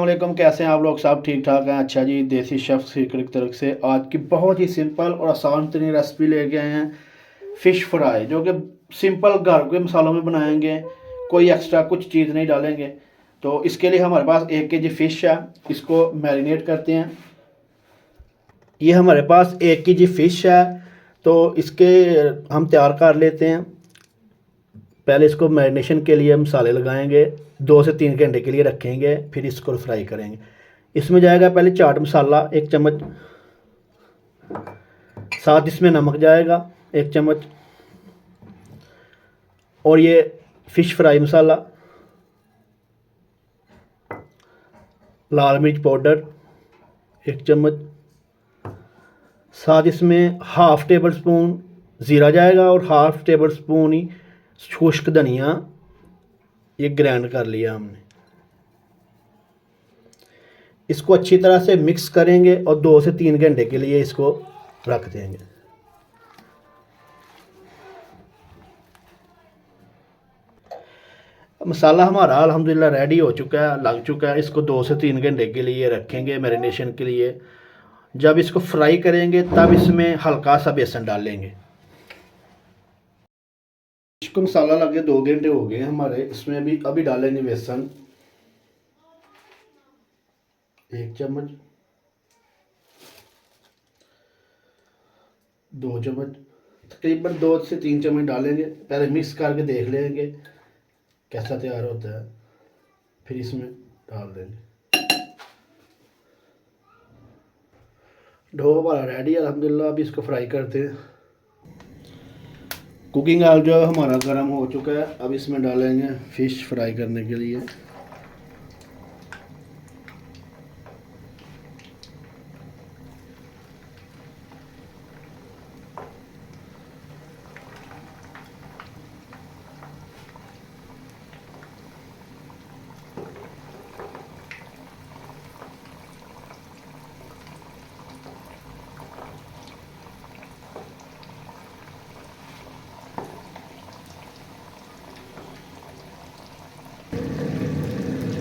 वालेकुम, कैसे हैं आप लोग? सब ठीक ठाक हैं? अच्छा जी, देसी शेफ़ सीक्रेट की तरफ से आज की बहुत ही सिंपल और आसान तरीन रेसिपी लेके आए हैं, फ़िश फ्राई, जो कि सिंपल घर के मसालों में बनाएंगे, कोई एक्स्ट्रा कुछ चीज़ नहीं डालेंगे। तो इसके लिए हमारे पास 1 केजी फ़िश है, इसको मैरिनेट करते हैं। ये हमारे पास 1 केजी फ़िश है, तो इसके हम तैयार कर लेते हैं। पहले इसको मैरिनेशन के लिए मसाले लगाएंगे, 2 से 3 घंटे के लिए रखेंगे, फिर इसको फ्राई करेंगे। इसमें जाएगा पहले चाट मसाला 1 चम्मच, साथ इसमें नमक जाएगा 1 चम्मच, और ये फ़िश फ्राई मसाला, लाल मिर्च पाउडर 1 चम्मच, साथ इसमें हाफ़ टेबल स्पून ज़ीरा जाएगा और हाफ़ टेबल स्पून ही खुश्क धनिया, ये ग्राइंड कर लिया हमने। इसको अच्छी तरह से मिक्स करेंगे और 2 से 3 घंटे के लिए इसको रख देंगे। मसाला हमारा अल्हम्दुलिल्लाह रेडी हो चुका है, लग चुका है। इसको 2 से 3 घंटे के लिए रखेंगे मैरिनेशन के लिए। जब इसको फ्राई करेंगे तब इसमें हल्का सा बेसन डालेंगे। इसको मसाला लगे 2 घंटे हो गए हमारे, इसमें अभी डालेंगे बेसन 1 चम्मच, 2 चम्मच, तकरीबन 2 से 3 चम्मच डालेंगे। पहले मिक्स करके देख लेंगे कैसा तैयार होता है, फिर इसमें डाल देंगे। डो हमारा रेडी है अल्हम्दुलिल्लाह। अभी इसको फ्राई करते हैं। कुकिंग ऑयल जो है हमारा गर्म हो चुका है, अब इसमें डालेंगे फ़िश फ्राई करने के लिए।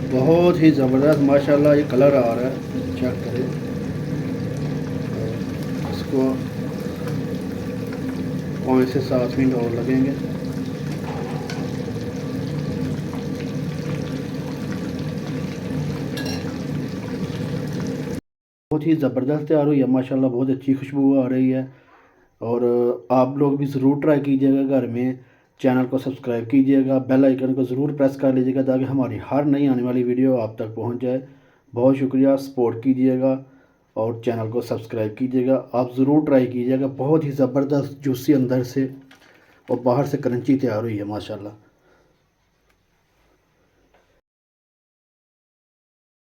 बहुत ही ज़बरदस्त माशाल्लाह ये कलर आ रहा है, चेक करें। इसको 5 से 7 मिनट और लगेंगे। बहुत ही ज़बरदस्त तैयार हुई है माशाल्लाह, बहुत अच्छी खुशबू आ रही है। और आप लोग भी ज़रूर ट्राई कीजिएगा घर में। चैनल को सब्सक्राइब कीजिएगा, बेल आइकन को ज़रूर प्रेस कर लीजिएगा ताकि हमारी हर नई आने वाली वीडियो आप तक पहुंच जाए। बहुत शुक्रिया, सपोर्ट कीजिएगा और चैनल को सब्सक्राइब कीजिएगा। आप ज़रूर ट्राई कीजिएगा, बहुत ही ज़बरदस्त जूसी अंदर से और बाहर से क्रंची तैयार हुई है माशाल्लाह।